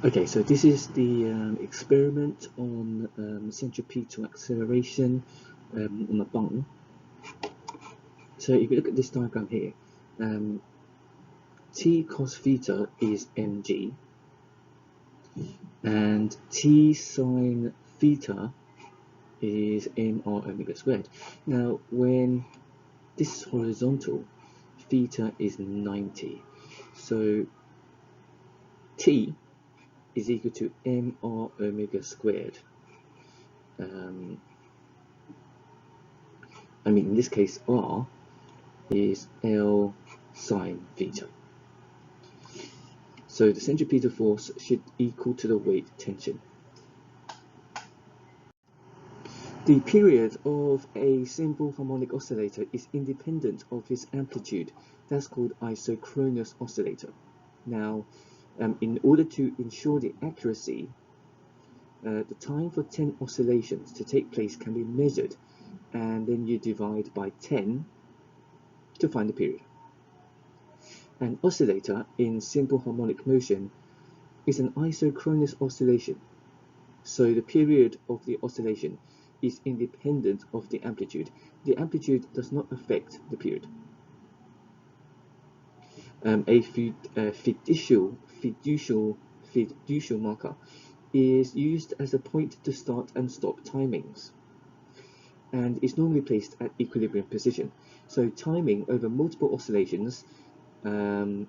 Okay, so this is the experiment on centripetal acceleration on a bung. So if you look at this diagram here, t cos theta is mg, and t sine theta is mr omega squared. Now, when this is horizontal, theta is 90. So t is equal to mr omega squared. In this case, r is L sine theta. So the centripetal force should equal to the weight tension. The period of a simple harmonic oscillator is independent of its amplitude. That's called isochronous oscillator. Now, in order to ensure the accuracy, the time for 10 oscillations to take place can be measured, and then you divide by 10 to find the period. An oscillator in simple harmonic motion is an isochronous oscillation, so the period of the oscillation is independent of the amplitude. The amplitude does not affect the period. A fiducial marker is used as a point to start and stop timings, and is normally placed at equilibrium position. So timing over multiple oscillations, and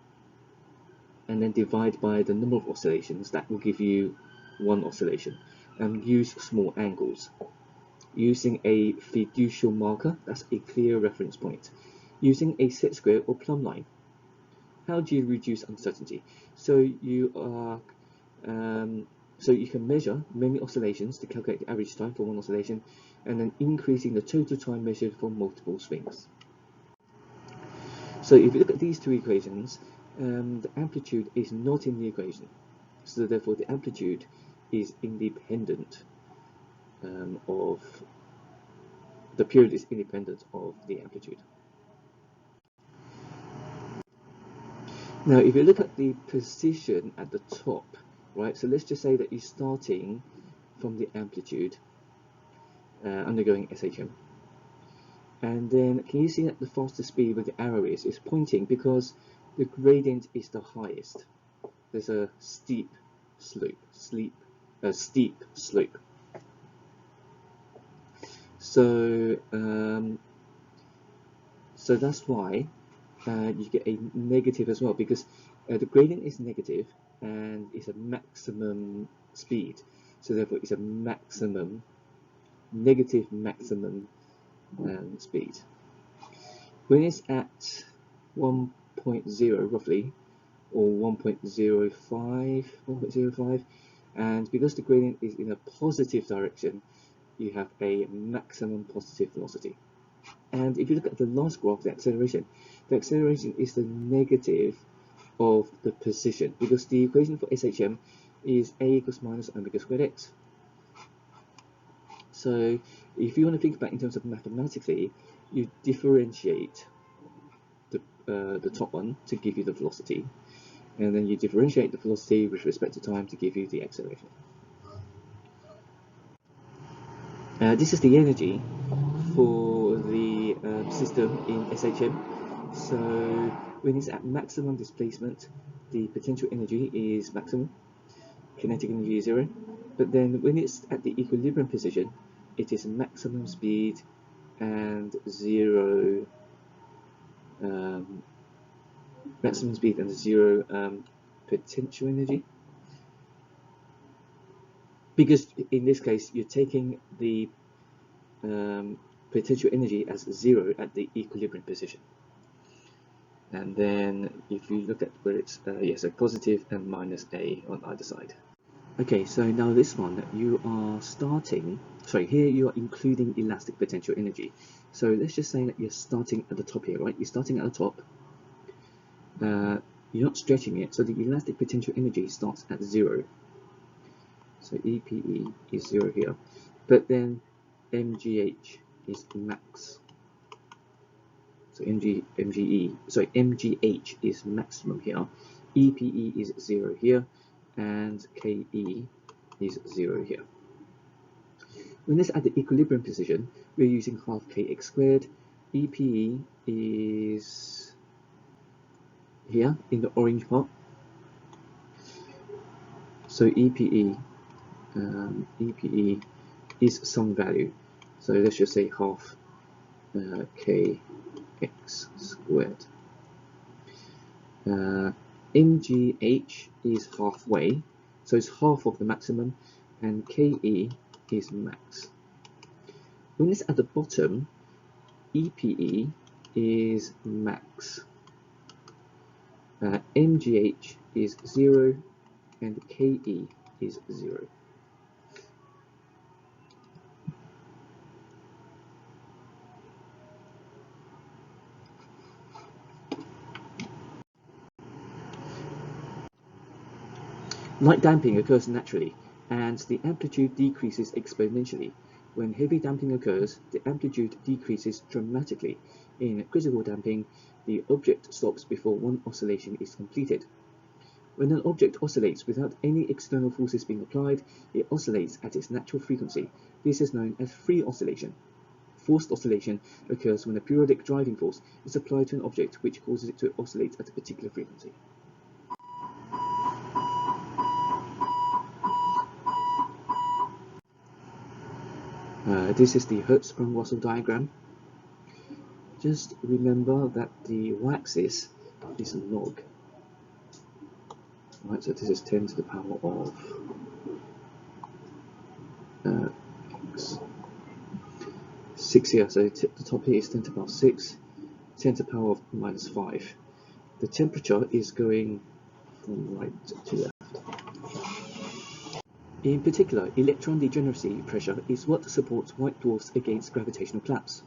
then divide by the number of oscillations, that will give you one oscillation. Use small angles. Using a fiducial marker, that's a clear reference point. Using a set square or plumb line. How do you reduce uncertainty? So you can measure many oscillations to calculate the average time for one oscillation, and then increasing the total time measured for multiple swings. So if you look at these two equations, the amplitude is not in the equation, so therefore the amplitude is independent of the period is independent of the amplitude. Now, if you look at the position at the top, right? So let's just say that you're starting from the amplitude, undergoing SHM. And then, can you see that the fastest speed where the arrow is pointing because the gradient is the highest? There's a steep slope. So, so that's why you get a negative as well, because the gradient is negative and it's a maximum speed. So therefore, it's a negative maximum speed. When it's at 1.0 roughly, or 1.05, and because the gradient is in a positive direction, you have a maximum positive velocity. And if you look at the last graph, the acceleration is the negative of the position, because the equation for SHM is a equals minus omega squared x. So if you want to think about it in terms of mathematically, you differentiate the top one to give you the velocity, and then you differentiate the velocity with respect to time to give you the acceleration. This is the energy for the system in SHM. So when it's at maximum displacement, the potential energy is maximum, kinetic energy is 0. But then when it's at the equilibrium position, it is maximum speed and 0 potential energy. Because in this case, you're taking the potential energy as 0 at the equilibrium position. And then if you look at where it's so positive and minus a on either side. Okay, so now this one, you are starting, sorry, here you are including elastic potential energy. So let's just say that you're starting at the top here, right? You're starting at the top, you're not stretching it, so the elastic potential energy starts at 0. So EPE is 0 here, but then MGH is max. So MGH is maximum here, EPE is 0 here, and Ke is 0 here. When it's at the equilibrium position, we're using half kx squared. EPE is here in the orange part. So EPE is some value. So let's just say half kx squared. MGH is halfway, so it's half of the maximum, and Ke is max. When it's at the bottom, EPE is max. MGH is 0, and Ke is 0. Light damping occurs naturally, and the amplitude decreases exponentially. When heavy damping occurs, the amplitude decreases dramatically. In critical damping, the object stops before one oscillation is completed. When an object oscillates without any external forces being applied, it oscillates at its natural frequency. This is known as free oscillation. Forced oscillation occurs when a periodic driving force is applied to an object which causes it to oscillate at a particular frequency. This is the Hertzsprung-Russell diagram. Just remember that the y-axis is a log. Right, so this is 10 to the power of x. 6 here, so the top here is 10 to the power of 6, 10 to the power of minus 5. The temperature is going from right to left. In particular, electron degeneracy pressure is what supports white dwarfs against gravitational collapse.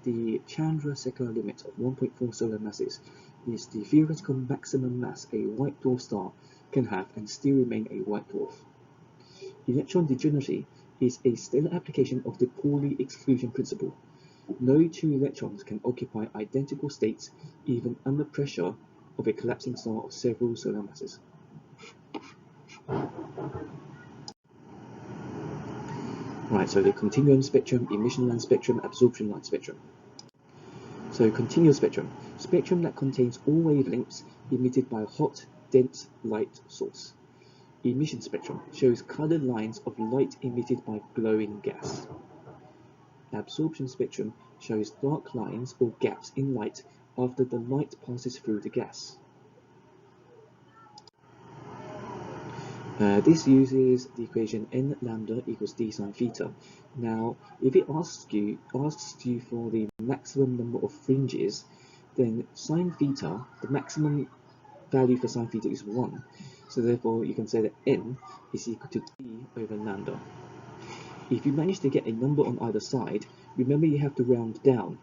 The Chandrasekhar limit of 1.4 solar masses is the theoretical maximum mass a white dwarf star can have and still remain a white dwarf. Electron degeneracy is a stellar application of the Pauli exclusion principle. No two electrons can occupy identical states even under pressure of a collapsing star of several solar masses. Right, so the continuum spectrum, emission line spectrum, absorption line spectrum. So continuous spectrum, spectrum that contains all wavelengths emitted by a hot, dense light source. Emission spectrum shows colored lines of light emitted by glowing gas. Absorption spectrum shows dark lines or gaps in light after the light passes through the gas. This uses the equation n lambda equals d sine theta. Now, if it asks you for the maximum number of fringes, then sine theta, the maximum value for sine theta is 1. So therefore, you can say that n is equal to d over lambda. If you manage to get a number on either side, remember you have to round down.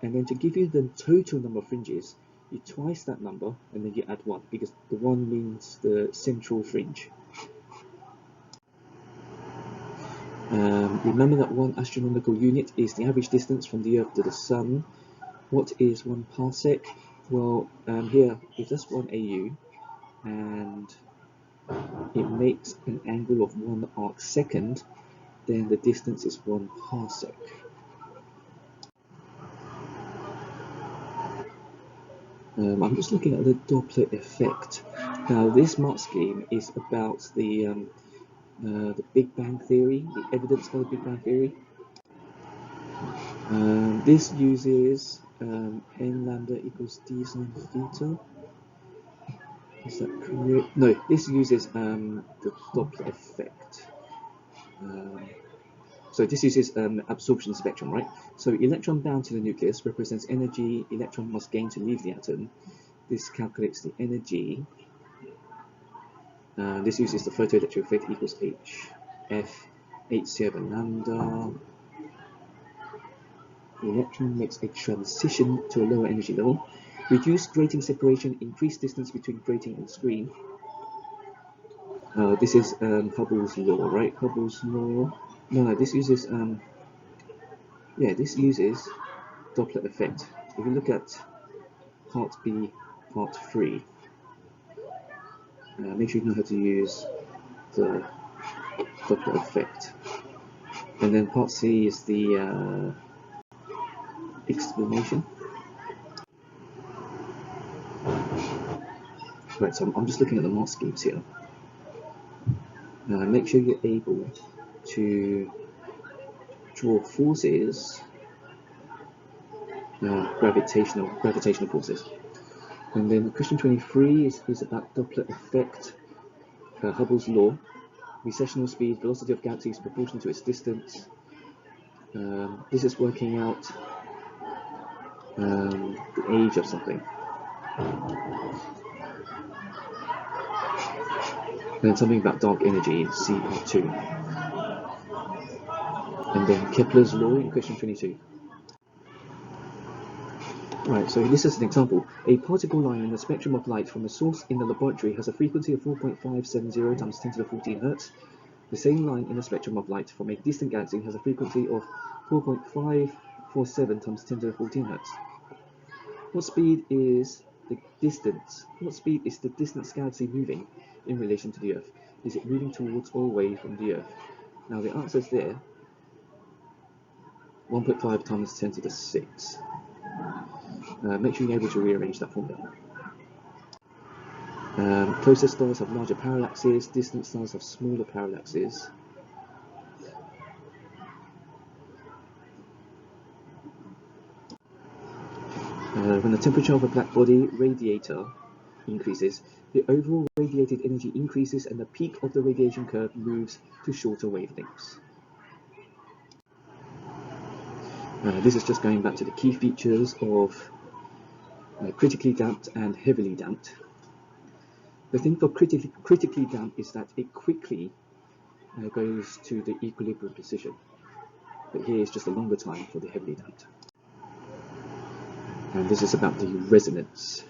And then to give you the total number of fringes, you twice that number and then you add 1, because the 1 means the central fringe. Remember that 1 astronomical unit is the average distance from the Earth to the Sun. What is 1 parsec? Well, here, if that's 1 AU, and it makes an angle of 1 arc second, then the distance is 1 parsec. I'm just looking at the Doppler effect. Now, this mark scheme is about the Big Bang Theory, the evidence for the Big Bang Theory. This uses n lambda equals d sine theta. Is that correct? No, this uses the Doppler effect. So this uses absorption spectrum, right? So electron bound to the nucleus represents energy electron must gain to leave the atom. This calculates the energy. This uses the photoelectric effect equals F H over lambda. The electron makes a transition to a lower energy level. Reduce grating separation, increase distance between grating and screen. This is Hubble's law, right? Hubble's law. No, this uses this uses Doppler effect. If you look at part B, part 3, Make sure you know how to use the Doppler effect. And then part C is the explanation. Right, so I'm just looking at the mark schemes here. Make sure you're able to draw forces, gravitational forces. And then question 23 is about Doppler effect, Hubble's law, recessional speed, velocity of galaxies proportional to its distance. This is working out the age of something. And something about dark energy in CR2. And then Kepler's law in question 22. Right, so this is an example. A particle line in the spectrum of light from a source in the laboratory has a frequency of 4.570 times 10 to the 14 Hertz. The same line in the spectrum of light from a distant galaxy has a frequency of 4.547 times 10 to the 14 Hertz. What speed is the distance? What speed is the distant galaxy moving in relation to the Earth? Is it moving towards or away from the Earth? Now the answer is there. 1.5 times 10 to the 6. Make sure you're able to rearrange that formula. Closer stars have larger parallaxes, distant stars have smaller parallaxes. When the temperature of a black body radiator increases, the overall radiated energy increases and the peak of the radiation curve moves to shorter wavelengths. This is just going back to the key features of critically damped and heavily damped. The thing for critically damped is that it quickly goes to the equilibrium position, but here is just a longer time for the heavily damped. And this is about the resonance.